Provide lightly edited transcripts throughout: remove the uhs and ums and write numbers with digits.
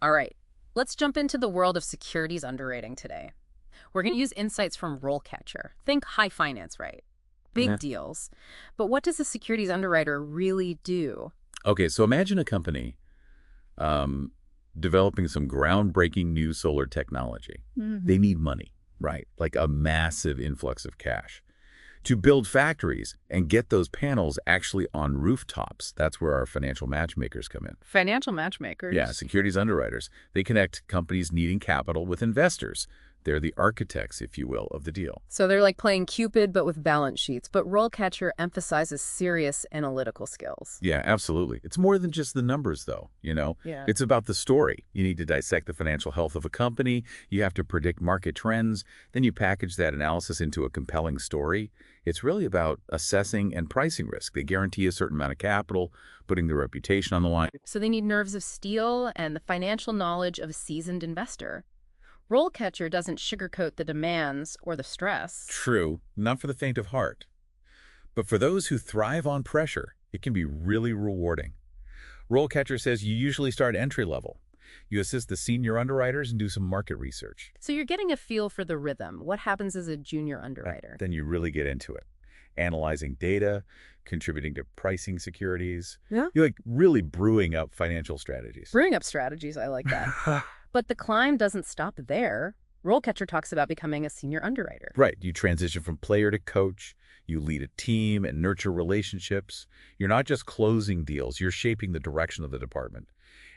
All right, let's jump into the world of securities underwriting today. We're going to use insights from RoleCatcher. Think high finance, right? Yeah. Big deals. But what does a securities underwriter really do? Okay, so imagine a company um, developing some groundbreaking new solar technology. They need money, right? Like a massive influx of cash to build factories and get those panels actually on rooftops. That's where our financial matchmakers come in. Financial Yeah, matchmakers. securities underwriters. They connect companies needing capital with investors. They're the architects, if you will, of the deal. So they're like playing Cupid, but with balance sheets. But RoleCatcher emphasizes serious analytical skills. Yeah, absolutely. It's more than just the numbers, though. Yeah. It's about the story. You need to dissect the financial health of a company. You have to predict market trends. Then you package that analysis into a compelling story. It's really about assessing and pricing risk. They guarantee a certain amount of capital, putting their reputation on the line. So they need nerves of steel and the financial knowledge of a seasoned investor. RoleCatcher doesn't sugarcoat the demands or the stress. True, not for the faint of heart. But for those who thrive on pressure, it can be really rewarding. RoleCatcher says you usually start entry level. You assist the senior underwriters and do some market research. So you're getting a feel for the rhythm. What happens as a junior underwriter? Then you really get into it. Analyzing data, contributing to pricing securities. Yeah. You're like really brewing up financial strategies. Brewing up strategies, I like that. But the climb doesn't stop there. RoleCatcher talks about becoming a senior underwriter. Right. You transition from player to coach. You lead a team and nurture relationships. You're not just closing deals. You're shaping the direction of the department.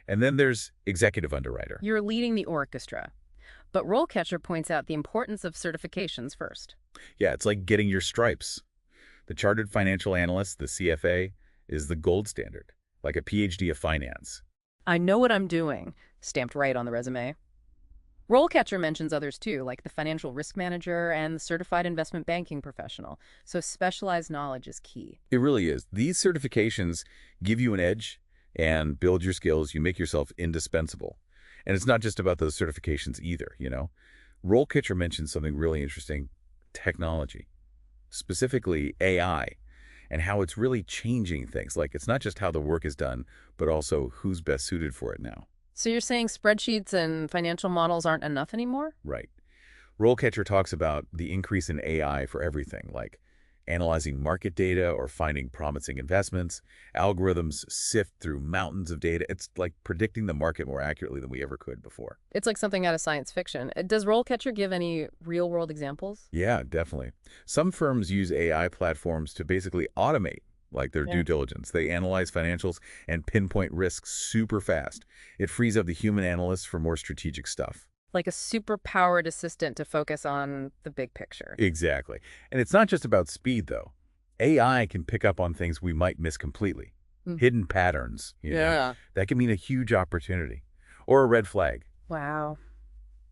And then there's executive underwriter. You're leading the orchestra. But RoleCatcher points out the importance of certifications first. Yeah, it's like getting your stripes. The Chartered Financial Analyst, the CFA, is the gold standard, like a PhD of finance. I know what I'm doing, stamped right on the resume. RoleCatcher mentions others too, like the financial risk manager and the certified investment banking professional. So specialized knowledge is key. It really is. These certifications give you an edge and build your skills. You make yourself indispensable. And it's not just about those certifications either. RoleCatcher mentions something really interesting, technology, specifically AI, and how it's really changing things. Like it's not just how the work is done, but also who's best suited for it now. So you're saying spreadsheets and financial models aren't enough anymore? Right. RoleCatcher talks about the increase in AI for everything, like analyzing market data or finding promising investments. Algorithms sift through mountains of data. It's like predicting the market more accurately than we ever could before. It's like something out of science fiction. Does RoleCatcher give any real-world examples? Yeah, definitely. Some firms use AI platforms to basically automate like their due diligence. They analyze financials and pinpoint risks super fast. It frees up the human analysts for more strategic stuff. Like a super-powered assistant to focus on the big picture. Exactly. And it's not just about speed, though. AI can pick up on things we might miss completely. Mm. Hidden patterns, Yeah. that can mean a huge opportunity or a red flag. Wow.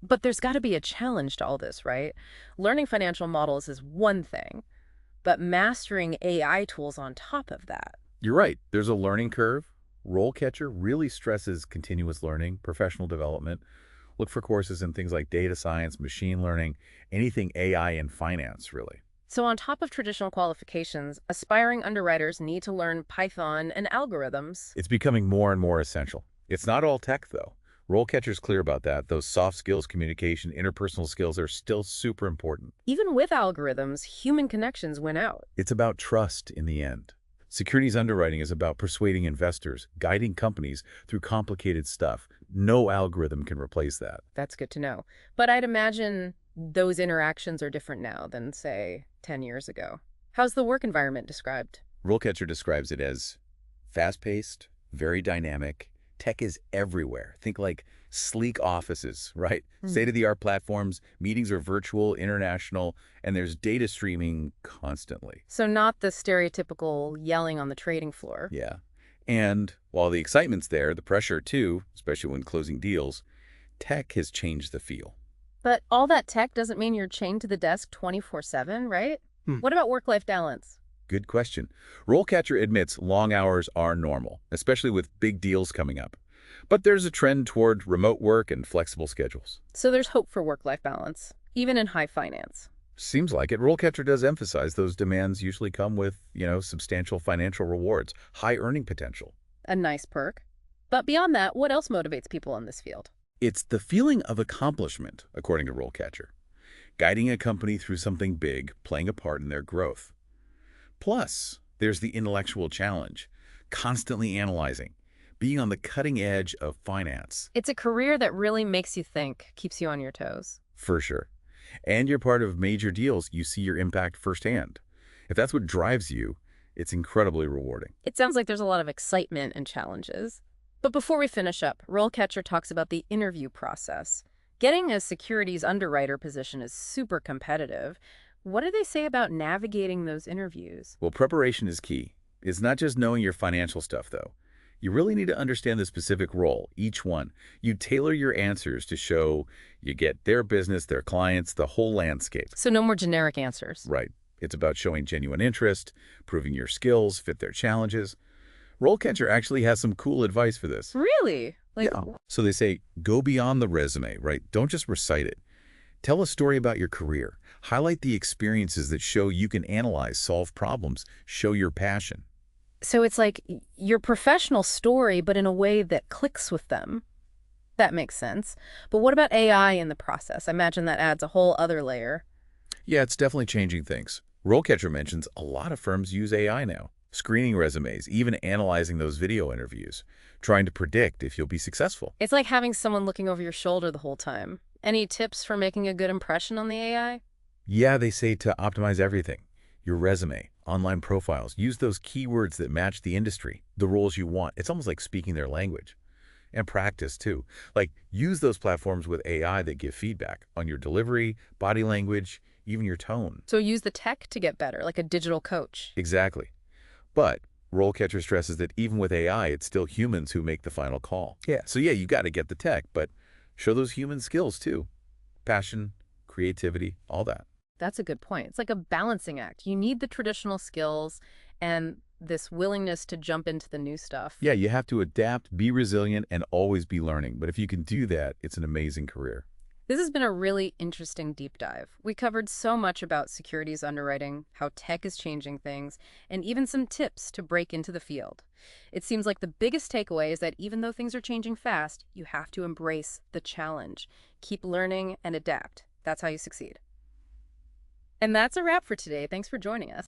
But there's got to be a challenge to all this, right? Learning financial models is one thing, but mastering AI tools on top of that. You're right. There's a learning curve. RoleCatcher really stresses continuous learning, professional development. Look for courses in things like data science, machine learning, anything AI and finance, really. So on top of traditional qualifications, aspiring underwriters need to learn Python and algorithms. It's becoming more and more essential. It's not all tech, though. RoleCatcher's clear about that. Those soft skills, communication, interpersonal skills are still super important. Even with algorithms, human connections win out. It's about trust in the end. Securities underwriting is about persuading investors, guiding companies through complicated stuff. No algorithm can replace that. That's good to know. But I'd imagine those interactions are different now than, say, 10 years ago. How's the work environment described? RoleCatcher describes it as fast-paced, very dynamic. Tech is everywhere. Think like sleek offices, right? State-of-the-art platforms, meetings are virtual, international, and there's data streaming constantly. So not the stereotypical yelling on the trading floor. Yeah. And while the excitement's there, the pressure too, especially when closing deals, tech has changed the feel. But all that tech doesn't mean you're chained to the desk 24/7, right? What about work-life balance? Good question. RoleCatcher admits long hours are normal, especially with big deals coming up. But there's a trend toward remote work and flexible schedules. So there's hope for work-life balance, even in high finance. Seems like it. RoleCatcher does emphasize those demands usually come with, substantial financial rewards, high earning potential. A nice perk. But beyond that, what else motivates people in this field? It's the feeling of accomplishment, according to RoleCatcher, guiding a company through something big, playing a part in their growth. Plus, there's the intellectual challenge, constantly analyzing, being on the cutting edge of finance, It's a career that really makes you think, keeps you on your toes. for sure. And you're part of major deals, you see your impact firsthand. If that's what drives you, it's incredibly rewarding. It sounds like there's a lot of excitement and challenges. But before we finish up, RoleCatcher talks about the interview process. Getting a securities underwriter position is super competitive. What do they say about navigating those interviews? Well, preparation is key. It's not just knowing your financial stuff, though. You really need to understand the specific role, each one. You tailor your answers to show you get their business, their clients, the whole landscape. So no more generic answers. Right. It's about showing genuine interest, proving your skills fit their challenges. RoleCatcher actually has some cool advice for this. Really? So they say, go beyond the resume, right? Don't just recite it. Tell a story about your career. Highlight the experiences that show you can analyze, solve problems, show your passion. So it's like your professional story, but in a way that clicks with them. That makes sense. But what about AI in the process? I imagine that adds a whole other layer. Yeah, it's definitely changing things. RoleCatcher mentions a lot of firms use AI now, screening resumes, even analyzing those video interviews, trying to predict if you'll be successful. It's like having someone looking over your shoulder the whole time. Any tips for making a good impression on the AI? Yeah, they say to optimize everything. Your resume, online profiles, use those keywords that match the industry, the roles you want. It's almost like speaking their language. And practice, too. Like, use those platforms with AI that give feedback on your delivery, body language, even your tone. So use the tech to get better, like a digital coach. Exactly. But RoleCatcher stresses that even with AI, it's still humans who make the final call. Yeah. So yeah, you got to get the tech, but show those human skills, too. Passion, creativity, all that. That's a good point. It's like a balancing act. You need the traditional skills and this willingness to jump into the new stuff. Yeah, you have to adapt, be resilient, and always be learning. But if you can do that, it's an amazing career. This has been a really interesting deep dive. We covered so much about securities underwriting, how tech is changing things, and even some tips to break into the field. It seems like the biggest takeaway is that even though things are changing fast, you have to embrace the challenge. Keep learning and adapt. That's how you succeed. And that's a wrap for today. Thanks for joining us.